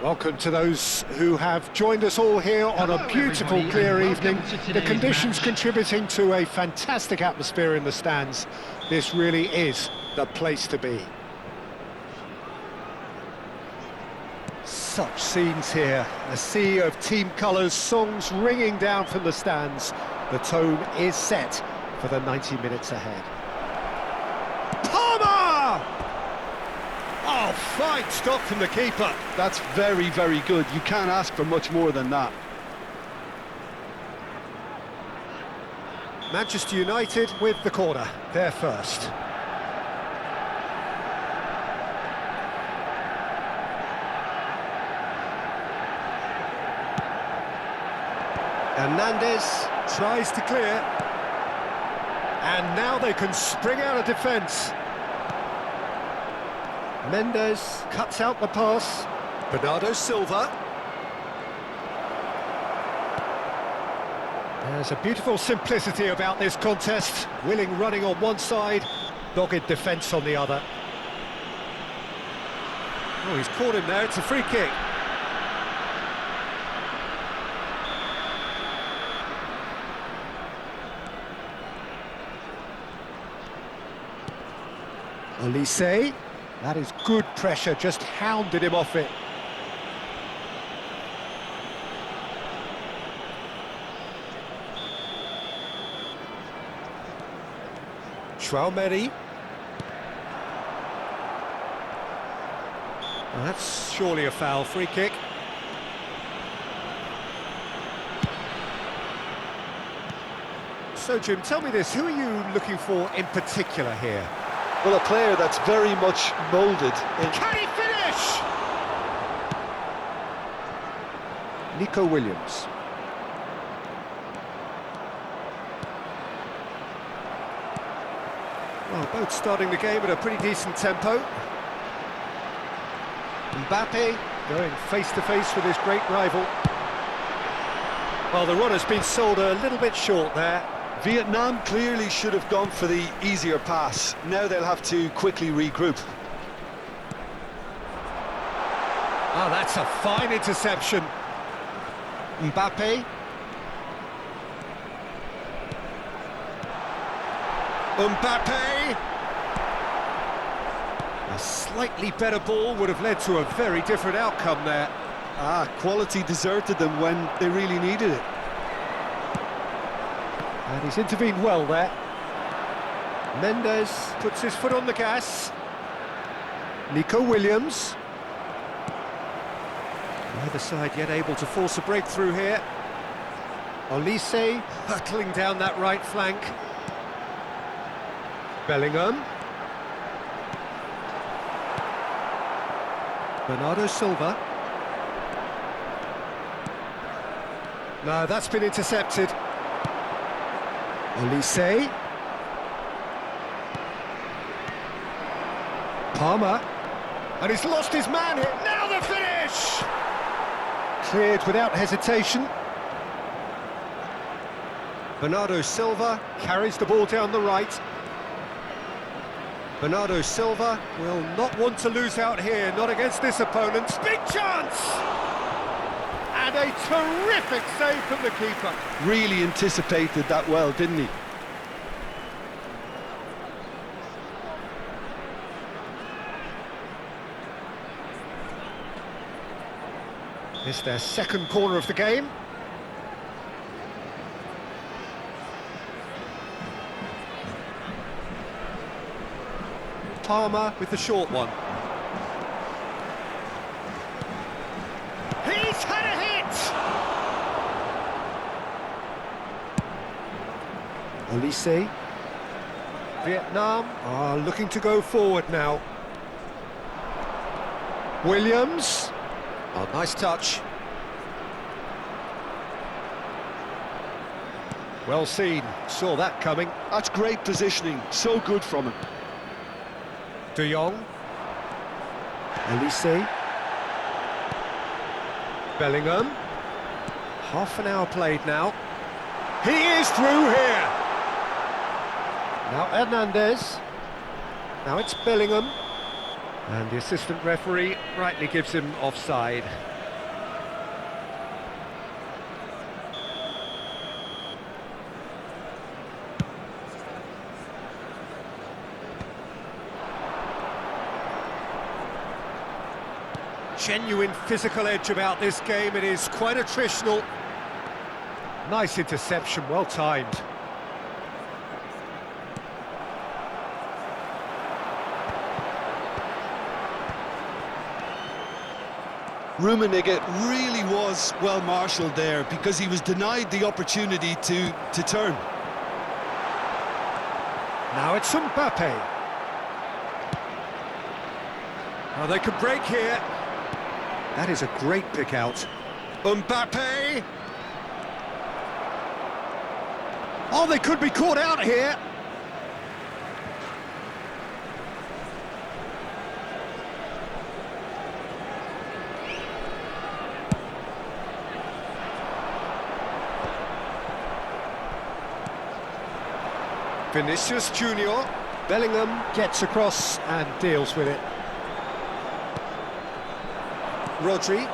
Welcome to those who have joined us all here on a beautiful, clear evening. The conditions contributing to a fantastic atmosphere in the stands. This really is the place to be. Such scenes here, a sea of team colours, songs ringing down from the stands. The tone is set for the 90 minutes ahead. Oh, fine stop from the keeper. That's very, very good. You can't ask for much more than that. Manchester United with the corner, they're first. Hernandez tries to clear. And now they can spring out of defence. Mendes cuts out the pass. Bernardo Silva. There's a beautiful simplicity about this contest. Willing running on one side, dogged defence on the other. Oh, he's caught him there, it's a free kick. Olise. That is good pressure, just hounded him off it. Traoré. Well, that's surely a foul, free kick. So, Jim, tell me this, who are you looking for in particular here? Well, a player that's very much moulded in... Can he finish? Nico Williams. Well, both starting the game at a pretty decent tempo. Mbappe going face-to-face with his great rival. Well, the run has been sold a little bit short there. Vietnam clearly should have gone for the easier pass. Now they'll have to quickly regroup. Oh, that's a fine interception. Mbappe. Mbappe! A slightly better ball would have led to a very different outcome there. Quality deserted them when they really needed it. And he's intervened well there. Mendes puts his foot on the gas. Nico Williams. Neither side yet able to force a breakthrough here. Olise hurtling down that right flank. Bellingham. Bernardo Silva. No, that's been intercepted. Olise. Palmer. And he's lost his man here. Now the finish! Cleared without hesitation. Bernardo Silva carries the ball down the right. Bernardo Silva will not want to lose out here, not against this opponent. Big chance! And a terrific save from the keeper. Really anticipated that well, didn't he? It's their second corner of the game. Palmer with the short one. He's had a hit! Olise. Vietnam are looking to go forward now. Williams. Oh, nice touch. Well seen, saw that coming. That's great positioning, so good from him. De Jong. Olise. Bellingham. Half an hour played now. He is through here! Now Hernandez. Now it's Bellingham. And the assistant referee rightly gives him offside. Genuine physical edge about this game. It is quite attritional. Nice interception, well timed. Rummenigge really was well marshalled there because he was denied the opportunity to turn. Now it's Mbappe. Oh, they could break here. That is a great pick out. Mbappe! Oh, they could be caught out here. Vinicius Junior. Bellingham gets across and deals with it. Rodri.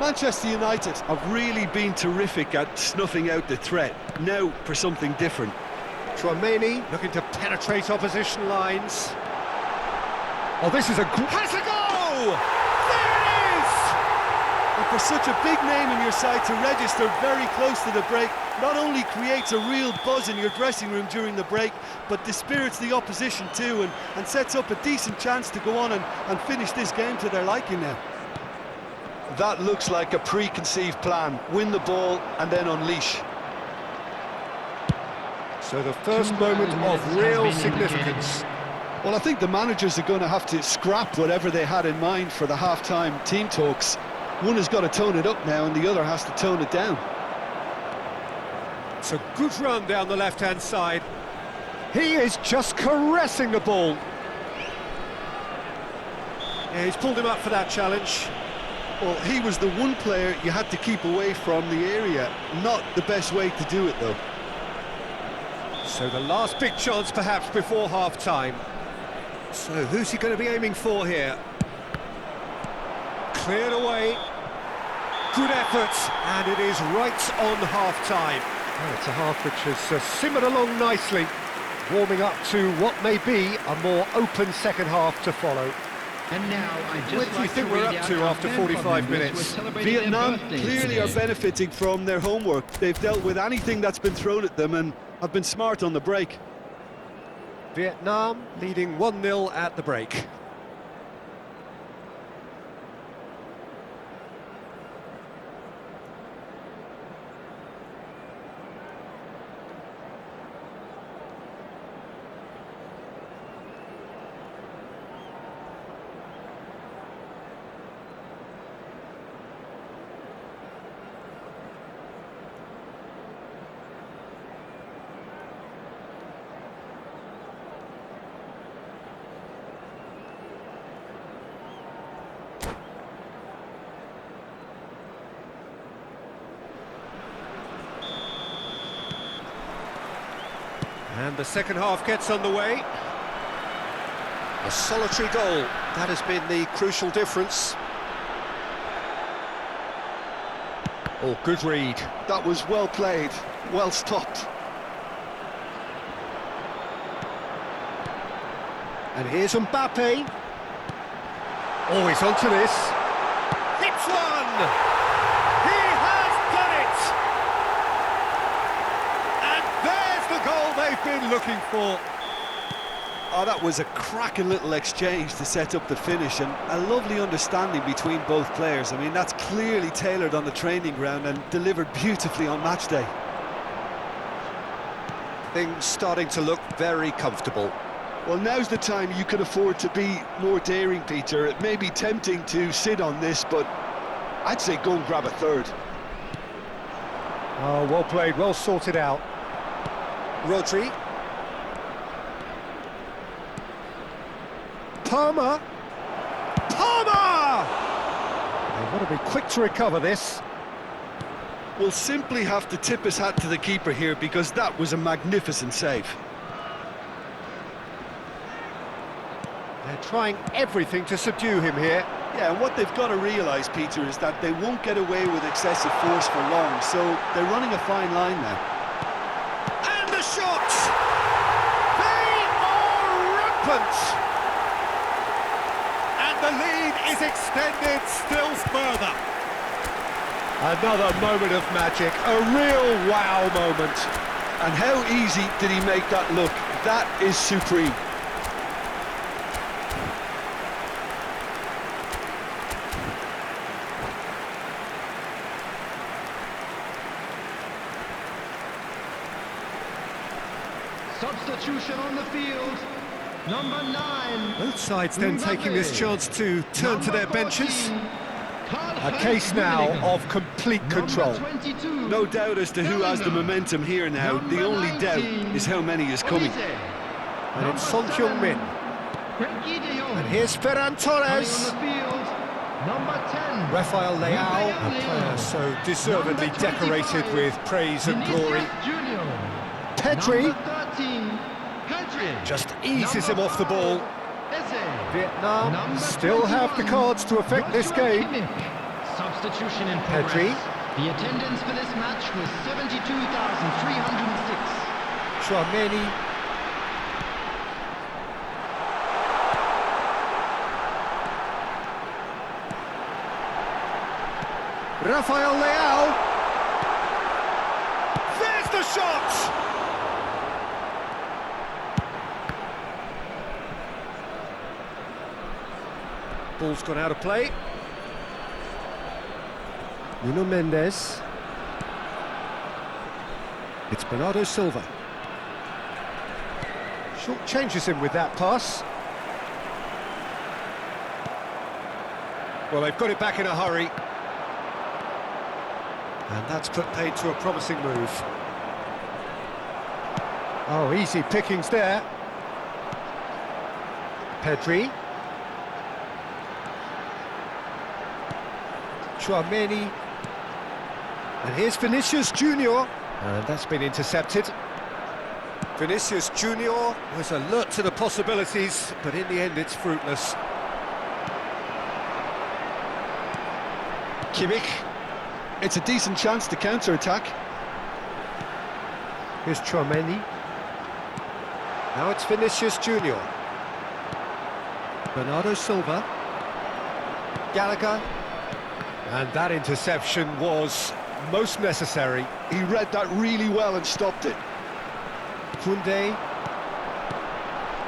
Manchester United have really been terrific at snuffing out the threat. Now for something different. Tchouaméni looking to penetrate opposition lines. Oh, this is a... Has a goal! There it is! And for such a big name in your side to register very close to the break, not only creates a real buzz in your dressing room during the break, but dispirits the opposition too, and sets up a decent chance to go on and finish this game to their liking now. That looks like a preconceived plan. Win the ball and then unleash. So the first moment of real significance. Well, I think the managers are going to have to scrap whatever they had in mind for the half-time team talks. One has got to tone it up now and the other has to tone it down. It's a good run down the left-hand side. He is just caressing the ball. Yeah, he's pulled him up for that challenge. Well, he was the one player you had to keep away from the area. Not the best way to do it, though. So the last big chance, perhaps, before half-time. So who's he going to be aiming for here? Cleared away. Good effort, and it is right on half-time. Well, it's a half which has simmered along nicely, warming up to what may be a more open second half to follow. And now What do you think we're up to after 45 minutes? Vietnam clearly are benefiting from their homework. They've dealt with anything that's been thrown at them and have been smart on the break. Vietnam leading 1-0 at the break. And the second half gets underway. A solitary goal, that has been the crucial difference. Oh, good read. That was well played, well stopped. And here's Mbappe. Oh, he's onto this. Hits one! He has done it! And there's the goal they've been looking for. Oh, that was a cracking little exchange to set up the finish, and a lovely understanding between both players. I mean, that's clearly tailored on the training ground and delivered beautifully on match day. Things starting to look very comfortable. Well, now's the time you can afford to be more daring, Peter. It may be tempting to sit on this, but I'd say go and grab a third. Oh, well played, well sorted out. Rodri. Palmer! Palmer! They've got to be quick to recover this. We'll simply have to tip his hat to the keeper here, because that was a magnificent save. They're trying everything to subdue him here. Yeah, and what they've got to realise, Peter, is that they won't get away with excessive force for long, so they're running a fine line now. And the shots! They are rampant! And the lead is extended still further. Another moment of magic, a real wow moment. And how easy did he make that look? That is supreme. Substitution on the field, number 9. Both sides then taking this chance to turn to their benches. A case now of complete control. No doubt as to who has the momentum here now. The only doubt is how many is coming. And it's Son Heung-min. And here's Ferran Torres. Rafael Leao, a player so deservedly decorated with praise and glory. Pedri just eases him off the ball. Vietnam still have the cards to affect this game. Substitution in Pedri. progress. The attendance for this match was 72,306. Chouameni. Rafael Leao. There's the shot! Ball's gone out of play. Nuno Mendes. It's Bernardo Silva. Short changes him with that pass. Well, they've got it back in a hurry. And that's put paid to a promising move. Oh, easy pickings there. Pedri. Chouameni. And here's Vinicius Junior. And that's been intercepted. Vinicius Junior was alert to the possibilities, but in the end it's fruitless. Kimmich. It's a decent chance to counter-attack. Here's Chouameni. Now it's Vinicius Junior. Bernardo Silva. Gallagher. And that interception was most necessary. He read that really well and stopped it. Koundé.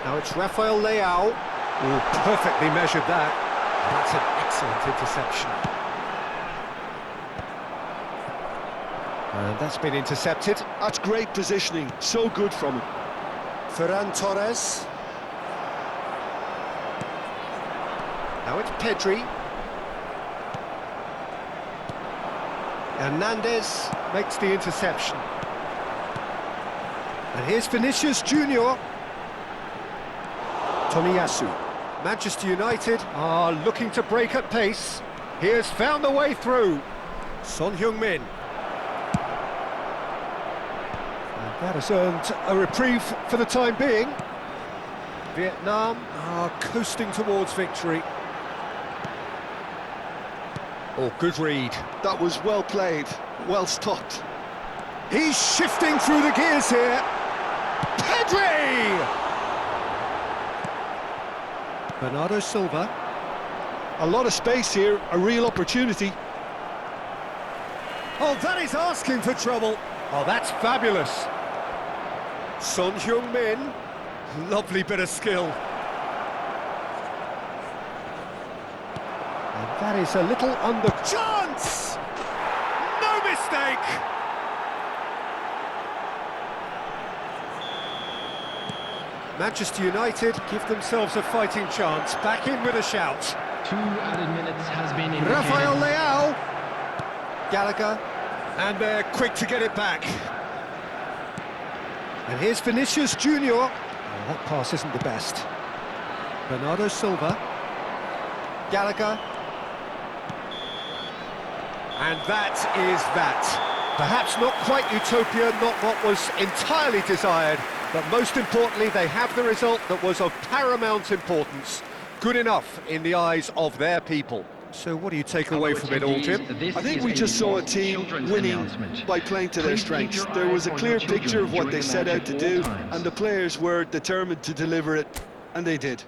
Now it's Rafael Leao. Oh, perfectly measured that. That's an excellent interception. And that's been intercepted. That's great positioning, so good from him. Ferran Torres. Now it's Pedri. Hernandez makes the interception. And here's Vinicius Junior. Tomiyasu. Manchester United are looking to break at pace. He has found the way through. Son Heung-min. And That has earned a reprieve for the time being. Vietnam are coasting towards victory. Oh, good read. That was well played, well stopped. He's shifting through the gears here. Pedri! Bernardo Silva. A lot of space here, a real opportunity. Oh, that is asking for trouble. Oh, that's fabulous. Son Heung-min. Lovely bit of skill. And that is a little under... Chance! No mistake! Manchester United give themselves a fighting chance. Back in with a shout. 2 added minutes has been indicated. Rafael Leao. Gallagher. And they're quick to get it back. And here's Vinicius Junior. Oh, that pass isn't the best. Bernardo Silva. Gallagher. And that is that. Perhaps not quite utopia, not what was entirely desired, but most importantly, they have the result that was of paramount importance. Good enough in the eyes of their people. So what do you take away from it all, Jim? I think we just saw a team winning by playing to their strengths. There was a clear picture of what they set out to do, and the players were determined to deliver it, and they did.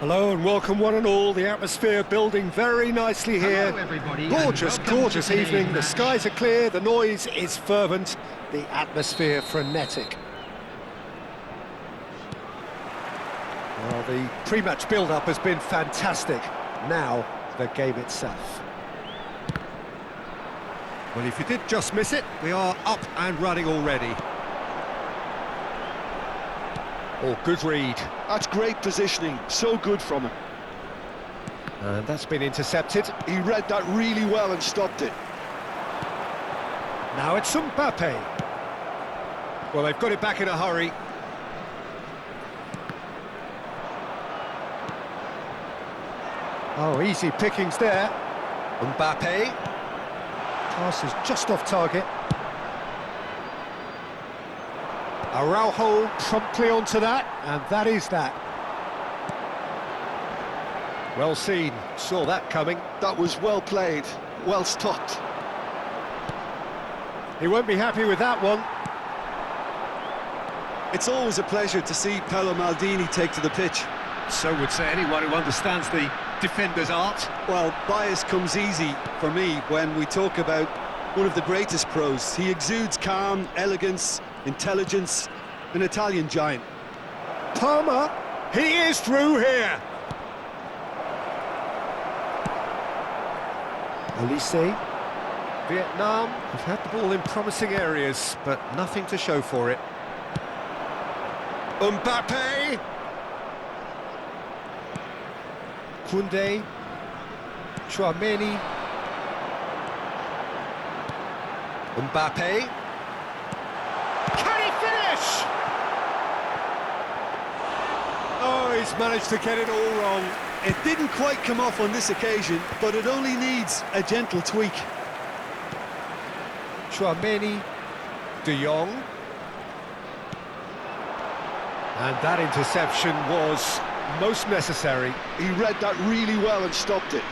Hello and welcome one and all. The atmosphere building very nicely here. Hello, everybody, Gorgeous, and welcome gorgeous to today's evening. The match. skies are clear, the noise is fervent, the atmosphere frenetic. Well, the pre-match build-up has been fantastic. Now, the game itself. Well, if you did just miss it, we are up and running already. Oh, good read. That's great positioning, so good from him. And that's been intercepted. He read that really well and stopped it. Now it's Mbappe. Well, they've got it back in a hurry. Oh, easy pickings there. Mbappe. Pass is just off target. Araujo promptly onto that, and that is that. Well seen, saw that coming. That was well played, well stopped. He won't be happy with that one. It's always a pleasure to see Paolo Maldini take to the pitch. So would say anyone who understands the defender's art. Well, bias comes easy for me when we talk about one of the greatest pros. He exudes calm, elegance, intelligence, an Italian giant. Palmer, he is through here. Olise. Vietnam have had the ball in promising areas, but nothing to show for it. Mbappe. Koundé. Chouameni. Mbappe. Can he finish? Oh, he's managed to get it all wrong. It didn't quite come off on this occasion, but it only needs a gentle tweak. Chouameni, De Jong. And that interception was most necessary. He read that really well and stopped it.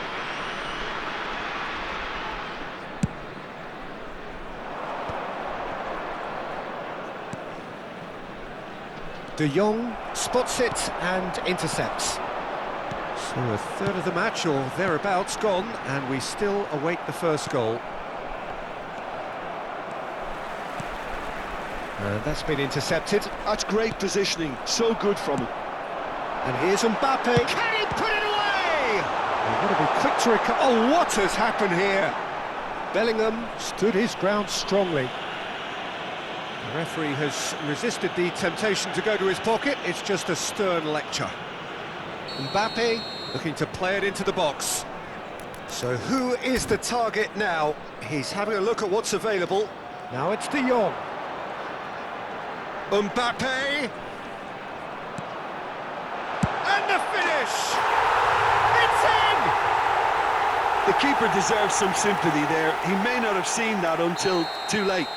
De Jong spots it and intercepts. So a third of the match or thereabouts gone, and we still await the first goal. And that's been intercepted. That's great positioning, so good from him. And here's Mbappe. Can he put it away? They've got to be quick to recover. Oh, what has happened here? Bellingham stood his ground strongly. The referee has resisted the temptation to go to his pocket. It's just a stern lecture. Mbappe looking to play it into the box. So who is the target now? He's having a look at what's available. Now it's De Jong. Mbappe. And the finish! It's in! The keeper deserves some sympathy there. He may not have seen that until too late.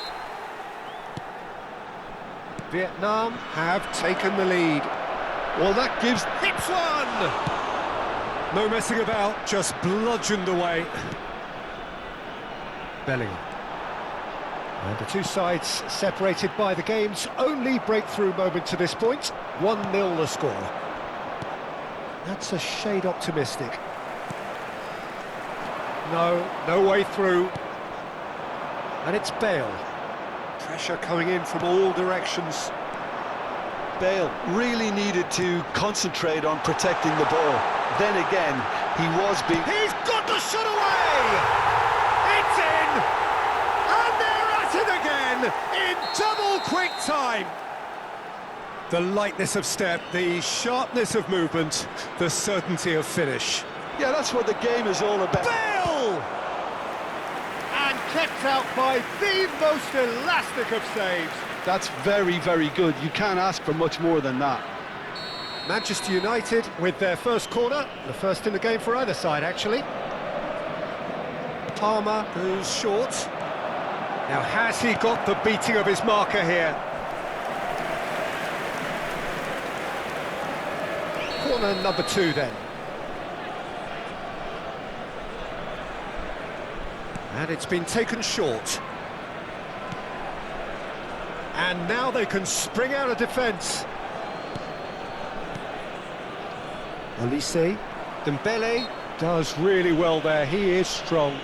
Vietnam have taken the lead. Well, that gives... Hits one! No messing about, just bludgeoned away. Bellingham. And the two sides separated by the game's only breakthrough moment to this point. 1-0 the score. That's a shade optimistic. No way through. And it's Bale. Pressure coming in from all directions. Bale really needed to concentrate on protecting the ball. Then again, he was being... He's got the shot away! It's in! And they're at it again in double quick time! The lightness of step, the sharpness of movement, the certainty of finish. Yeah, that's what the game is all about. Bale! And kept out by the most elastic of saves. That's very, very good. You can't ask for much more than that. Manchester United with their first corner, the first in the game for either side, actually. Palmer, who's short. Now, has he got the beating of his marker here? Corner number 2, then. And it's been taken short. And now they can spring out of defence. Olise. Dembele does really well there. He is strong.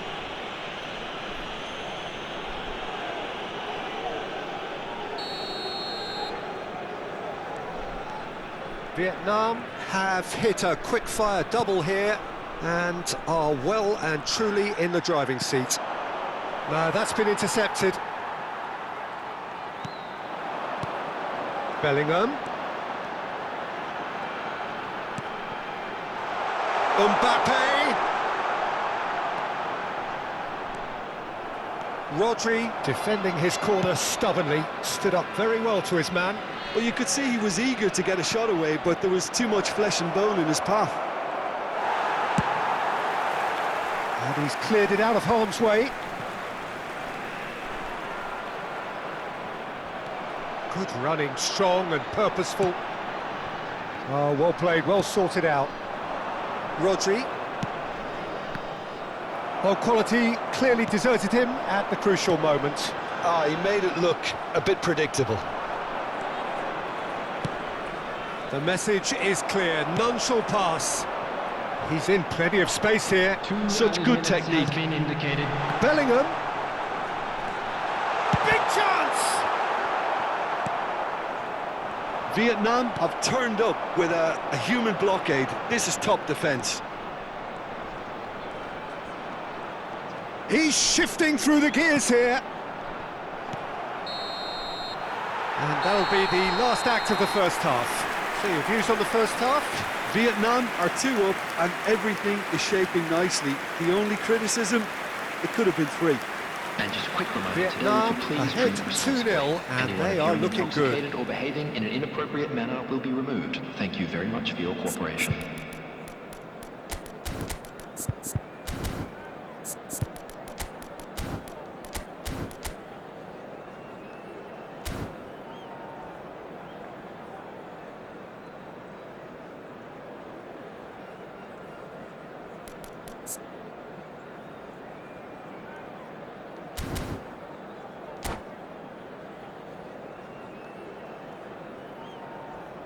Vietnam have hit a quick-fire double here and are well and truly in the driving seat. No, that's been intercepted. Bellingham. Mbappe! Rodri, defending his corner stubbornly, stood up very well to his man. Well, you could see he was eager to get a shot away, but there was too much flesh and bone in his path. And he's cleared it out of harm's way. Good running, strong and purposeful. Oh, well played, well sorted out. Rodri. Well, quality clearly deserted him at the crucial moment. He made it look a bit predictable. The message is clear, none shall pass. He's in plenty of space here. Such good technique. Has been indicated. Bellingham. Big chance! Vietnam have turned up with a human blockade. This is top defence. He's shifting through the gears here. And that'll be the last act of the first half. So your views on the first half? Vietnam are 2 up and everything is shaping nicely. The only criticism, it could have been 3. And just a quick reminder Vietnam today to please ahead drink responsibly. 2-0, and Anyone they are appearing looking good. intoxicated or behaving in an inappropriate manner will be removed. Thank you very much for your cooperation.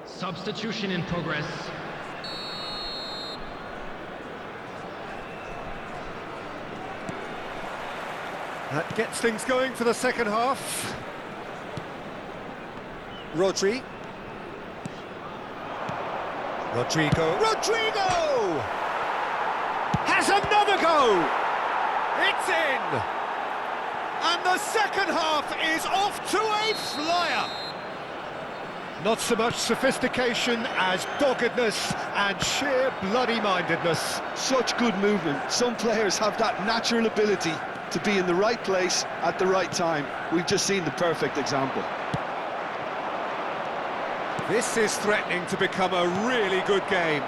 Substitution in progress. That gets things going for the second half. Rodri. Rodrigo has another go. It's in. And the second half is off to a flyer. Not so much sophistication as doggedness and sheer bloody-mindedness. Such good movement. Some players have that natural ability to be in the right place at the right time. We've just seen the perfect example. This is threatening to become a really good game.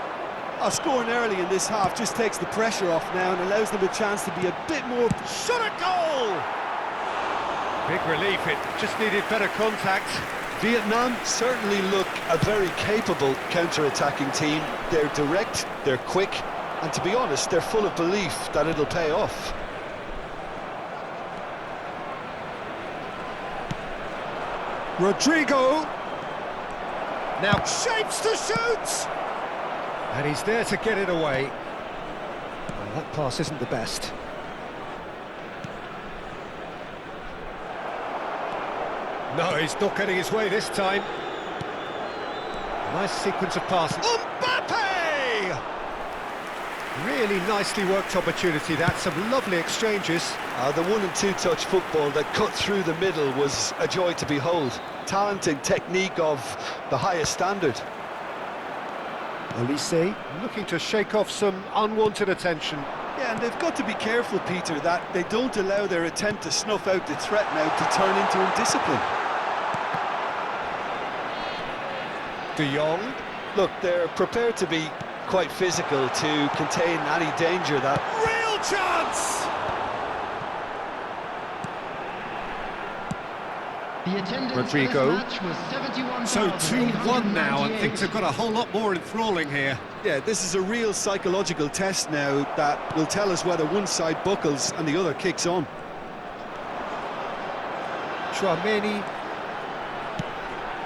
Scoring early in this half just takes the pressure off now and allows them a chance to be a bit more... Shot at goal! Big relief, it just needed better contact. Vietnam certainly look a very capable counter-attacking team. They're direct, they're quick, and to be honest, they're full of belief that it'll pay off. Rodrigo now shapes to shoot! And he's there to get it away. Well, that pass isn't the best. No, he's not getting his way this time. Nice sequence of passes. Mbappe! Really nicely worked opportunity, that. Some lovely exchanges. The 1- and 2-touch football that cut through the middle was a joy to behold. Talent and technique of the highest standard. Olise looking to shake off some unwanted attention. Yeah, and they've got to be careful, Peter, that they don't allow their attempt to snuff out the threat now to turn into indiscipline. De Jong. Look, they're prepared to be quite physical to contain any danger that... Real chance! The attendance Rodrigo. for this match was 71,898. So 2-1 now, and things have got a whole lot more enthralling here. Yeah, this is a real psychological test now that will tell us whether one side buckles and the other kicks on. Tchouameni.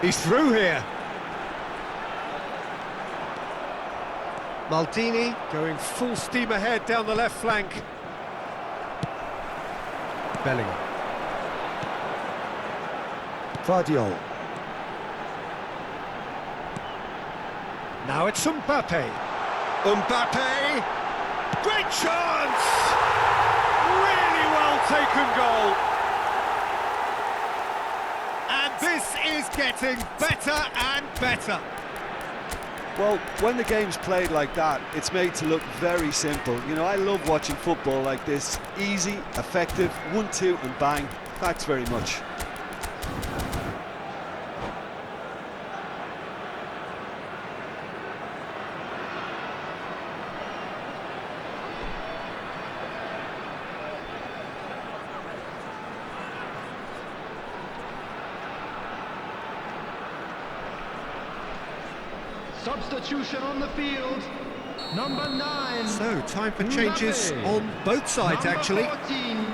He's through here. Maldini going full steam ahead down the left flank. Bellingham. Vardiol. Now it's Mbappe. Mbappe! Great chance! Really well taken goal. And this is getting better and better. Well, when the game's played like that, it's made to look very simple. You know, I love watching football like this. Easy, effective, 1-2 and bang. Thanks very much. Substitution on the field, number 9. So, time for changes Mbappe. on both sides, Number actually. 14,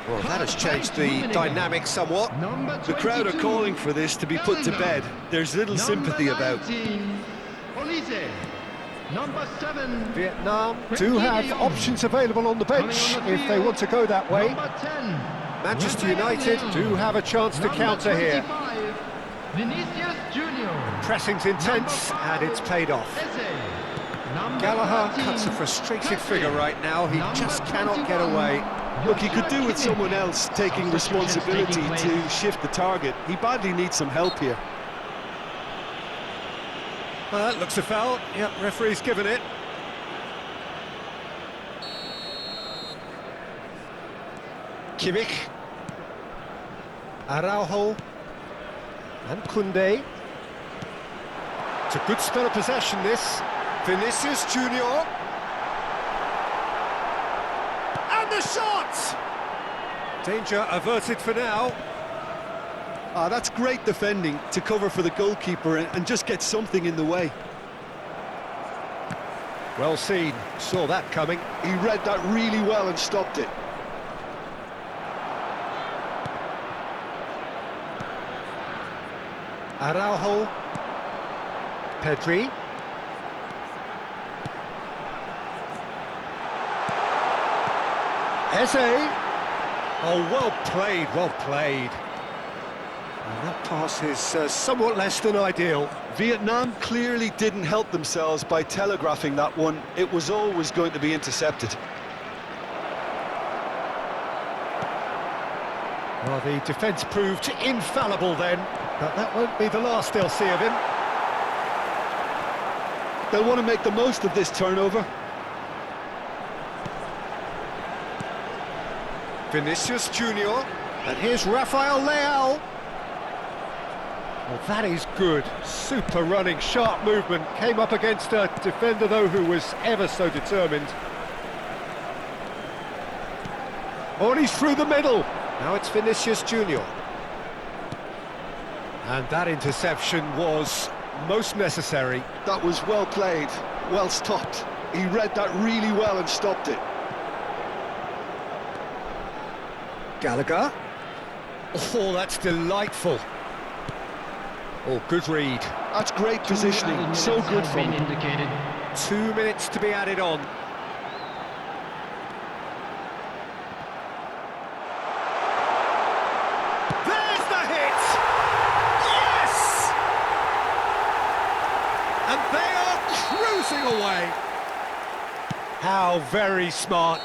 Well, that has changed the Rummenigge. dynamic somewhat. Number The crowd are 22, calling for this to be put to bed. There's little sympathy about. Number 19, Olise. Number 7, Vietnam Frenkie do de have Jong. options available on the bench Coming on the if they field, want to go that way. number 10, Manchester Rafael United Leão. do have a chance to Number counter here. 25, Vinicius Junior. Pressing's intense Number and it's paid off. Eze. Number Gallagher 13, cuts a frustrated Pepe. figure right now. He Number just cannot get 21, away. Look, he could do with Joshua someone Kimmich. else taking Substitutions responsibility taking to place. shift the target. He badly needs some help here. Well, that looks a foul. Yep, referee's given it. Kimmich. Araujo. And Koundé. It's a good spell of possession, this. Vinicius Junior. And the shot! Danger averted for now. Ah, that's great defending to cover for the goalkeeper and just get something in the way. Well seen. Saw that coming. He read that really well and stopped it. Araujo. Pedri. Eze. Oh, well played, well played. And that pass is somewhat less than ideal. Vietnam clearly didn't help themselves by telegraphing that one. It was always going to be intercepted. Well, the defence proved infallible then, but that won't be the last they'll see of him. They'll want to make the most of this turnover. Vinicius Junior, and here's Rafael Leão. Well, that is good. Super running, sharp movement. Came up against a defender, though, who was ever so determined. Oh, and he's through the middle. Now it's Vinicius Junior. And that interception was most necessary. That was well played, well stopped. He read that really well and stopped it. Gallagher. Oh, that's delightful. Oh, good read. That's great positioning, so good from him. Indicated. 2 minutes to be added on. There's the hit! Yes! And they are cruising away. How very smart.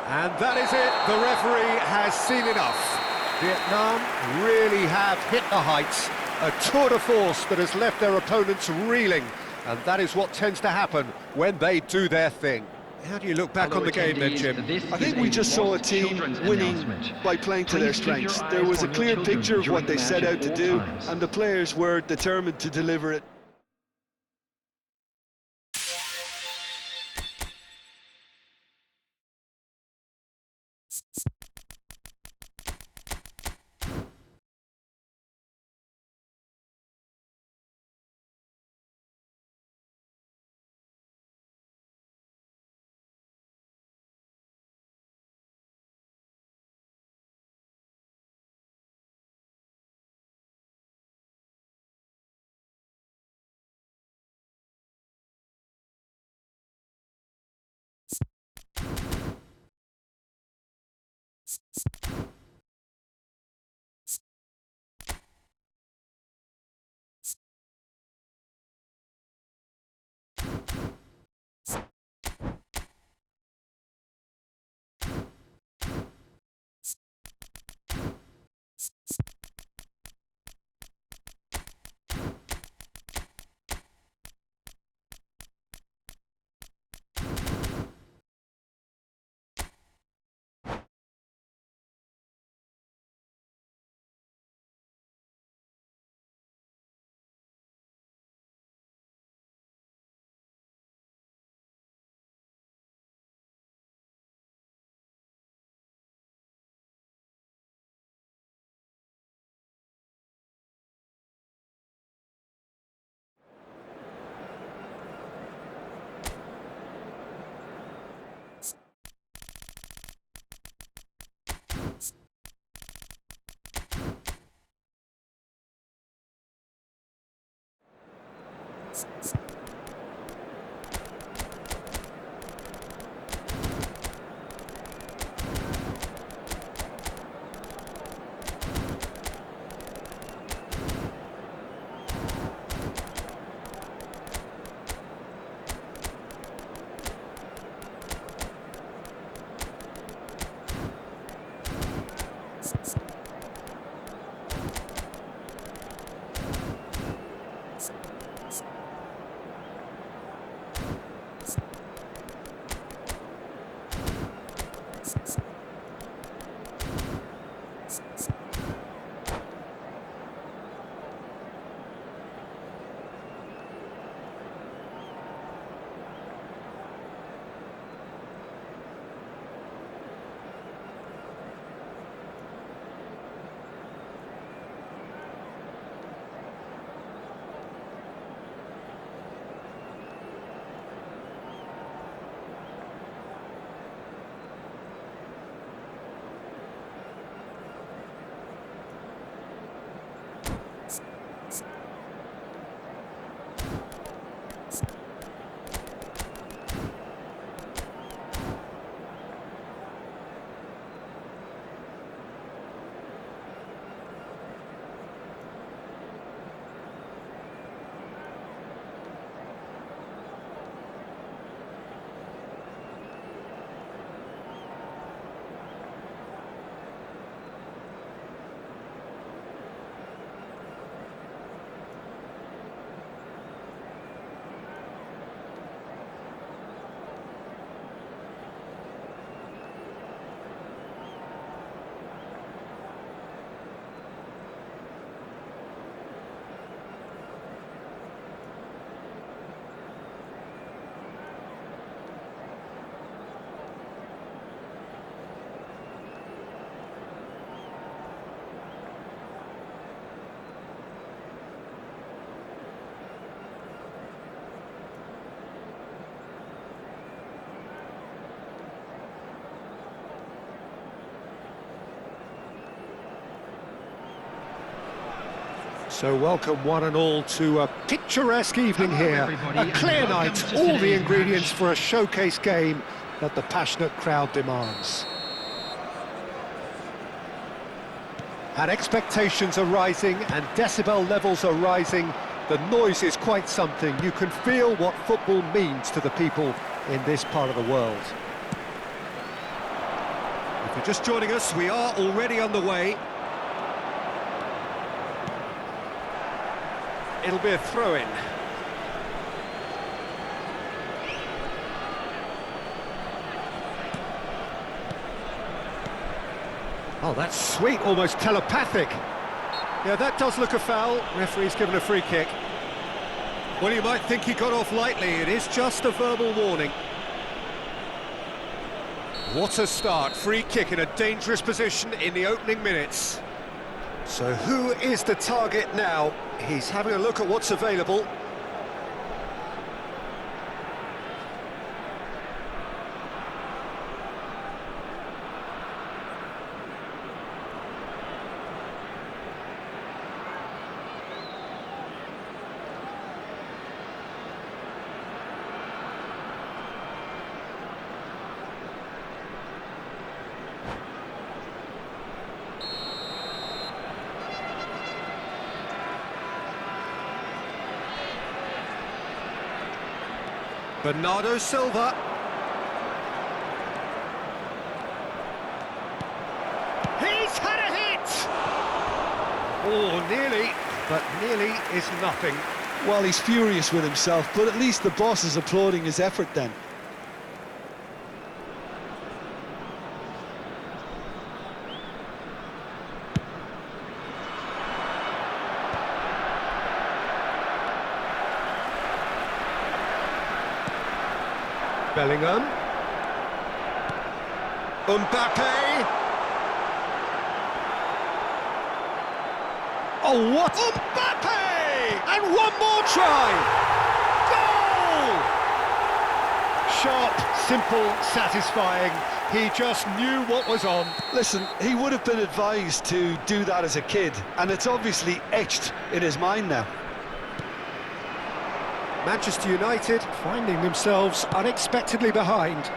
And that is it. The referee has seen enough. Vietnam really have hit the heights. A tour de force that has left their opponents reeling. And that is what tends to happen when they do their thing. How do you look back on the game then, Jim? I think we just saw a team winning by playing to their strengths. There was a clear picture of what they set out to do, and the players were determined to deliver it. So welcome one and all to a picturesque evening here, a clear night, all the ingredients for a showcase game that the passionate crowd demands. And expectations are rising and decibel levels are rising. The noise is quite something. You can feel what football means to the people in this part of the world. If you're just joining us, we are already underway. It'll be a throw-in. Oh, that's sweet, almost telepathic. Yeah, that does look a foul. Referee's given a free kick. Well, you might think he got off lightly. It is just a verbal warning. What a start. Free kick in a dangerous position in the opening minutes. So who is the target now? He's having a look at what's available. Bernardo Silva. He's had a hit! Oh, nearly, but nearly is nothing. Well, he's furious with himself, but at least the boss is applauding his effort then. Bellingham. Mbappe. Oh, what? Mbappe! And one more try! Goal! Sharp, simple, satisfying. He just knew what was on. Listen, he would have been advised to do that as a kid, and it's obviously etched in his mind now. Manchester United finding themselves unexpectedly behind.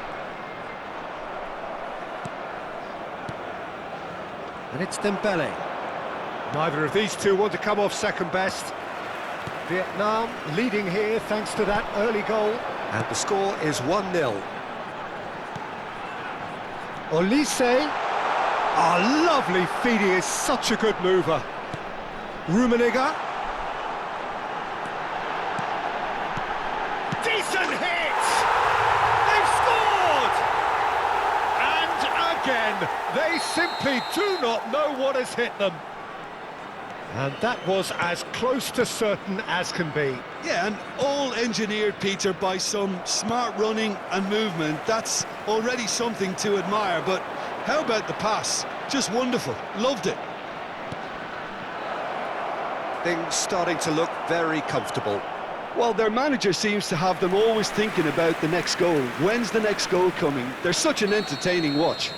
And it's Dembele. Neither of these two want to come off second best. Vietnam leading here thanks to that early goal. And the score is 1-0. Olise. Ah, lovely feed, he is such a good mover. Rummenigge. Decent hit! They've scored! And again, they simply do not know what has hit them. And that was as close to certain as can be. Yeah, and all engineered, Peter, by some smart running and movement. That's already something to admire, but how about the pass? Just wonderful. Loved it. Things starting to look very comfortable. Well, their manager seems to have them always thinking about the next goal. When's the next goal coming? They're such an entertaining watch.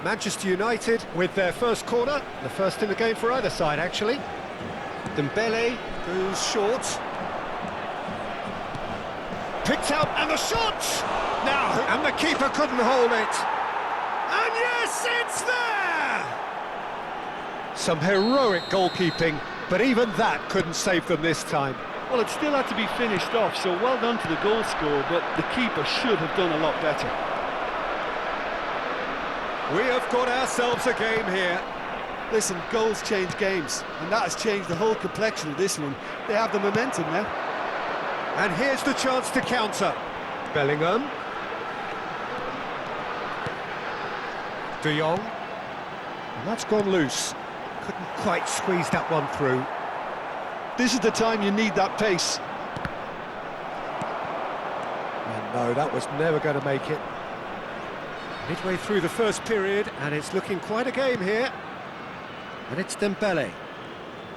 Manchester United with their first corner, the first in the game for either side, actually. Dembele goes short. Picked out, and the shot! Now, and the keeper couldn't hold it. And yes, it's there! Some heroic goalkeeping, but even that couldn't save them this time. Well, it still had to be finished off, so well done to the goal scorer, but the keeper should have done a lot better. We have got ourselves a game here. Listen, goals change games, and that has changed the whole complexion of this one. They have the momentum now. And here's the chance to counter. Bellingham. De Jong. And that's gone loose. Couldn't quite squeeze that one through. This is the time you need that pace. And no, that was never going to make it. Midway through the first period, and it's looking quite a game here. And it's Dembele.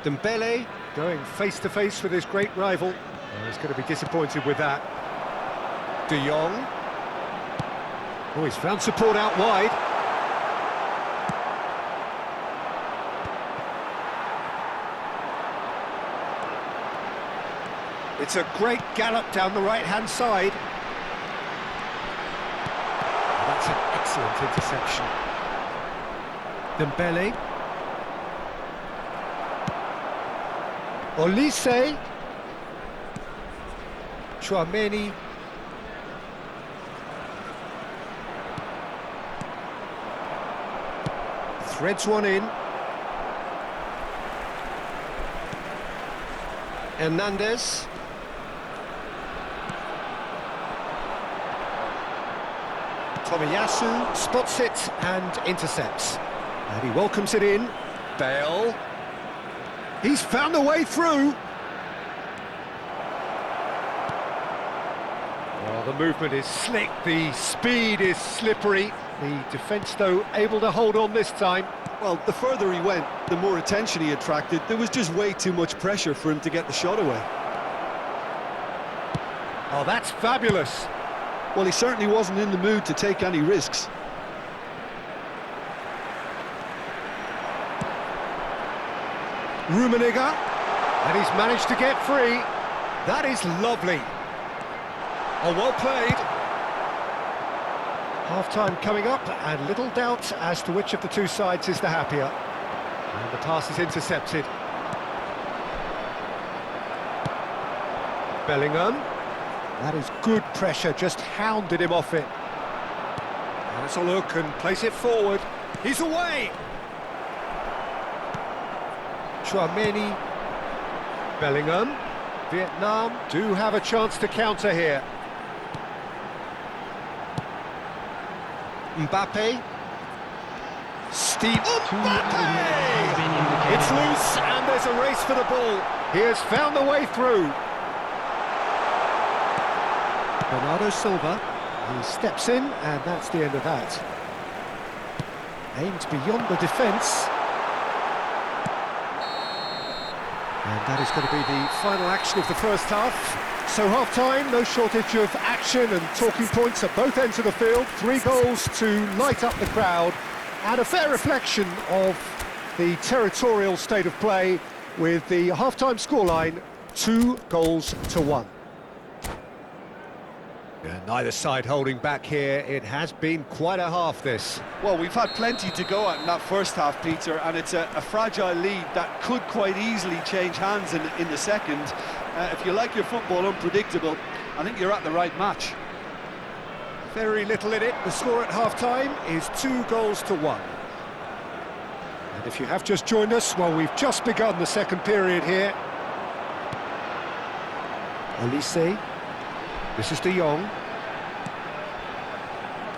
Dembele going face-to-face with his great rival. Oh, he's going to be disappointed with that. De Jong. Oh, he's found support out wide. It's a great gallop down the right-hand side. That's an excellent interception. Dembele. Olise. Tchouaméni. Threads one in. Hernandez. Tomiyasu spots it and intercepts. And he welcomes it in. Bale. He's found a way through. Oh, the movement is slick, the speed is slippery. The defence, though, able to hold on this time. Well, the further he went, the more attention he attracted. There was just way too much pressure for him to get the shot away. Oh, that's fabulous. Well, he certainly wasn't in the mood to take any risks. Rummenigge, and he's managed to get free. That is lovely. Oh, well played. Half-time coming up, and little doubt as to which of the two sides is the happier. And the pass is intercepted. Bellingham. That is good pressure, just hounded him off it. And let's a look and place it forward. He's away! Tchouaméni. Bellingham. Vietnam do have a chance to counter here. Mbappe. Steve Mbappe! It's loose and there's a race for the ball. He has found the way through. Bernardo Silva, he steps in, and that's the end of that. Aimed beyond the defence. And that is going to be the final action of the first half. So half-time, no shortage of action and talking points at both ends of the field. 3 goals to light up the crowd, and a fair reflection of the territorial state of play with the half-time scoreline 2-1. Yeah, neither side holding back here. It has been quite a half, this. Well, we've had plenty to go at in that first half, Peter, and it's a fragile lead that could quite easily change hands in the second. If you like your football unpredictable, I think you're at the right match. Very little in it. The score at half-time is 2-1. And if you have just joined us, well, we've just begun the second period here. Olise. This is De Jong.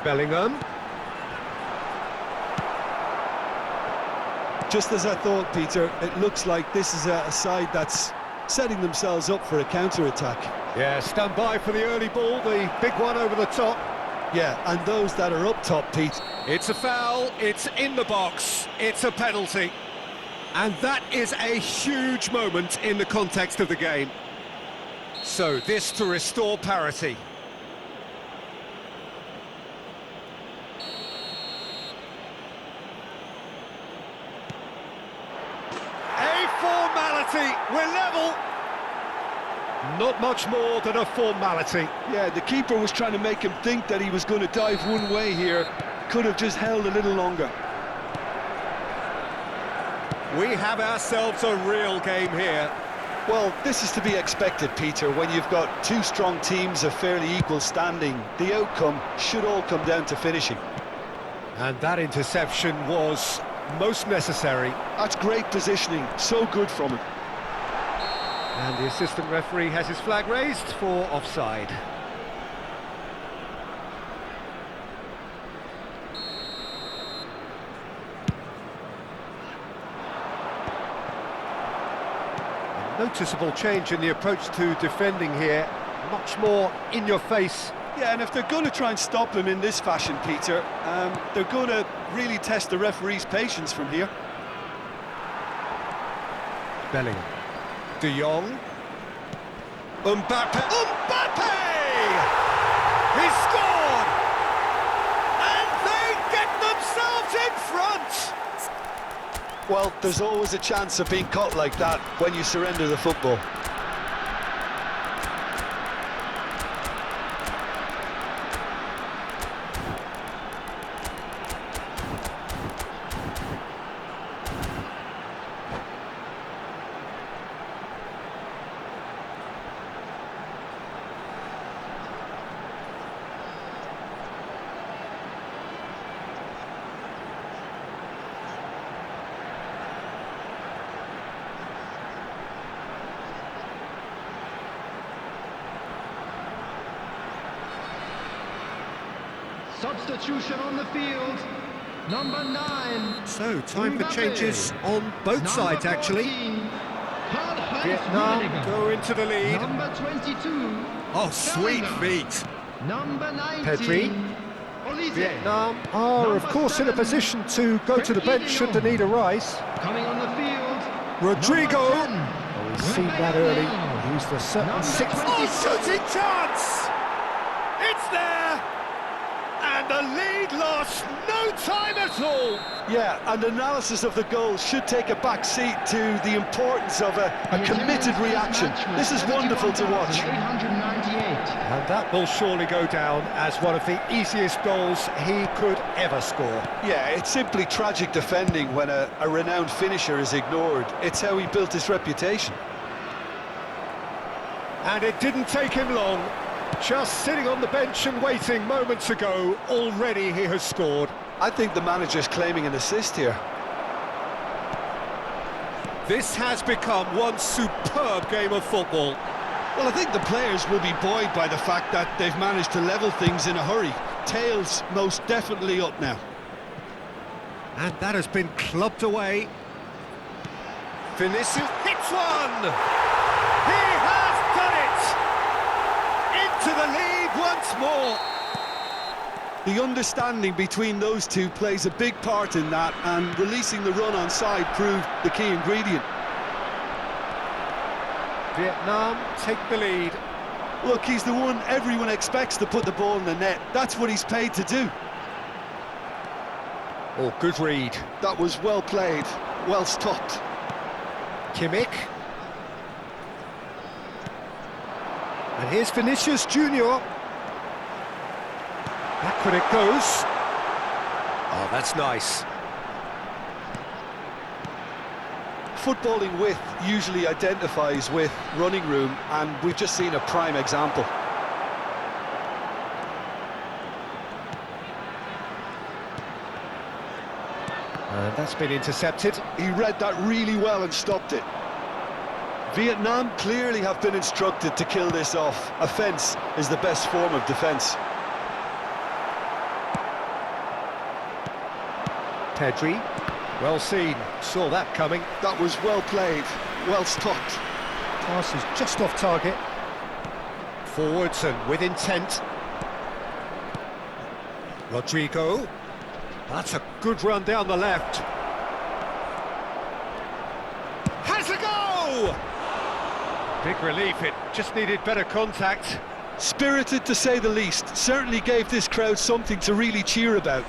Bellingham. Just as I thought, Peter, it looks like this is a side that's setting themselves up for a counter-attack. Yeah, stand by for the early ball, the big one over the top. Yeah, and those that are up top, Pete. It's a foul, it's in the box, it's a penalty. And that is a huge moment in the context of the game. So this to restore parity. A formality, we're level. Not much more than a formality. Yeah, the keeper was trying to make him think that he was going to dive one way here. Could have just held a little longer. We have ourselves a real game here. Well, this is to be expected, Peter. When you've got two strong teams of fairly equal standing, the outcome should all come down to finishing. And that interception was most necessary. That's great positioning, so good from him. And the assistant referee has his flag raised for offside. A noticeable change in the approach to defending here. Much more in your face. Yeah, and if they're going to try and stop him in this fashion, Peter, they're going to really test the referee's patience from here. Bellingham. De Jong. Mbappe. Mbappe! He scored! And they get themselves in front! Well, there's always a chance of being caught like that when you surrender the football. Substitution on the field. Number 9. So, time for Mbappe. changes on both sides, actually. 14, Karl-Heinz Vietnam Rummenigge. go into the lead. Number 22. Oh, sweet Bellingham. feet. Number 19. Pedri. Olise. Vietnam are, of course, in a position to go to the bench should the need arise. Coming on the field. Rodrigo. Number 10. Oh, we've seen that early. He's the certain Number sixth. 26. Oh, shooting chance! It's there! And the lead lost no time at all. Yeah, and analysis of the goal should take a back seat to the importance of a committed reaction. This is wonderful to watch. 898. And that will surely go down as one of the easiest goals he could ever score. Yeah, it's simply tragic defending when a renowned finisher is ignored. It's how he built his reputation. And it didn't take him long. Just sitting on the bench and waiting moments ago, already he has scored. I think the manager's claiming an assist here. This has become one superb game of football. Well, I think the players will be buoyed by the fact that they've managed to level things in a hurry. Tails most definitely up now. And that has been clubbed away. Vinicius hits one! He has done it! Into the lead once more. The understanding between those two plays a big part in that, and releasing the run on side proved the key ingredient. Vietnam take the lead. Look, he's the one everyone expects to put the ball in the net. That's what he's paid to do. Oh, good read. That was well played, well stopped. Kimmich. And here's Vinicius Junior. Backward it goes. Oh, that's nice. Footballing width usually identifies with running room, and we've just seen a prime example. And that's been intercepted. He read that really well and stopped it. Vietnam clearly have been instructed to kill this off. Offence is the best form of defence. Pedri, well seen, saw that coming. That was well played, well stopped. Pass is just off target. Forwards and with intent. Rodrigo. That's a good run down the left. Has a go! Big relief, it just needed better contact. Spirited to say the least, certainly gave this crowd something to really cheer about.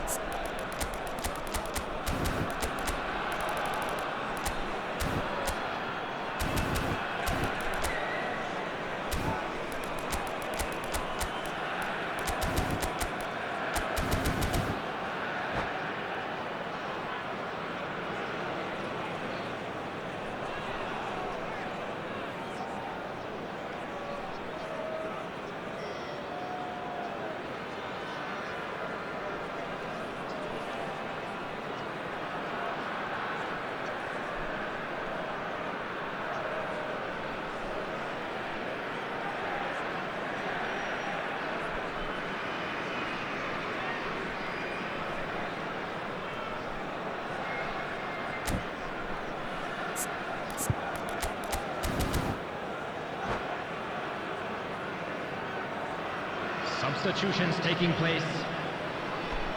Substitutions taking place.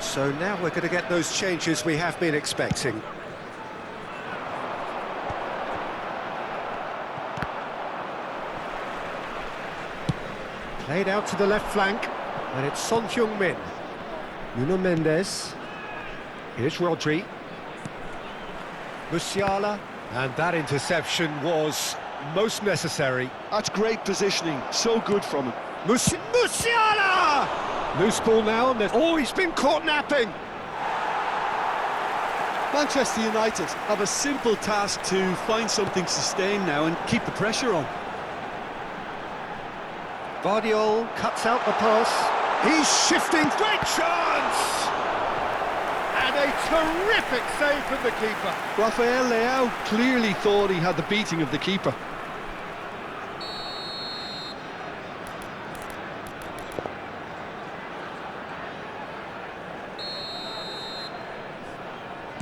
So now we're going to get those changes we have been expecting. Played out to the left flank, and it's Son Heung-min. Nuno Mendes. Here's Rodri. Musiala, and that interception was most necessary. That's great positioning, so good from him. Musiala! Loose ball now, and he's been caught napping. Manchester United have a simple task to find something sustained now and keep the pressure on. Guardiola cuts out the pass. He's shifting. Great chance! And a terrific save from the keeper. Rafael Leao clearly thought he had the beating of the keeper.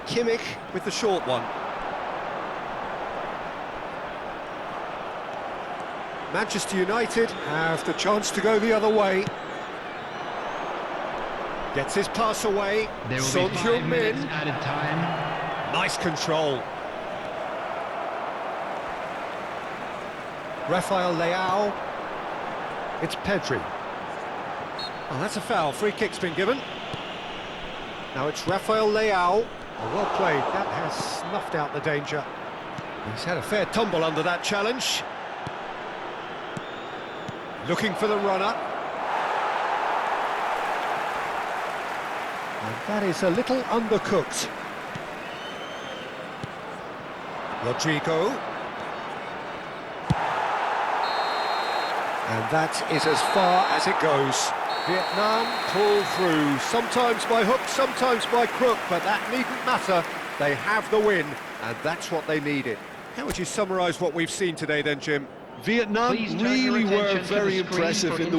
Kimmich with the short one. Manchester United have the chance to go the other way. Gets his pass away. There will Son be 5 Heung-min. minutes added time. Nice control. Rafael Leao. It's Pedri. Oh, that's a foul. Free kick's been given. Now it's Rafael Leao. Oh, well played. That has snuffed out the danger. He's had a fair tumble under that challenge. Looking for the runner. And that is a little undercooked. Rodrigo. And that is as far as it goes. Vietnam pull through, sometimes by hook, sometimes by crook, but that needn't matter. They have the win, and that's what they needed. How would you summarise what we've seen today then, Jim? Vietnam Please turn your really were attention to the very screen impressive for in the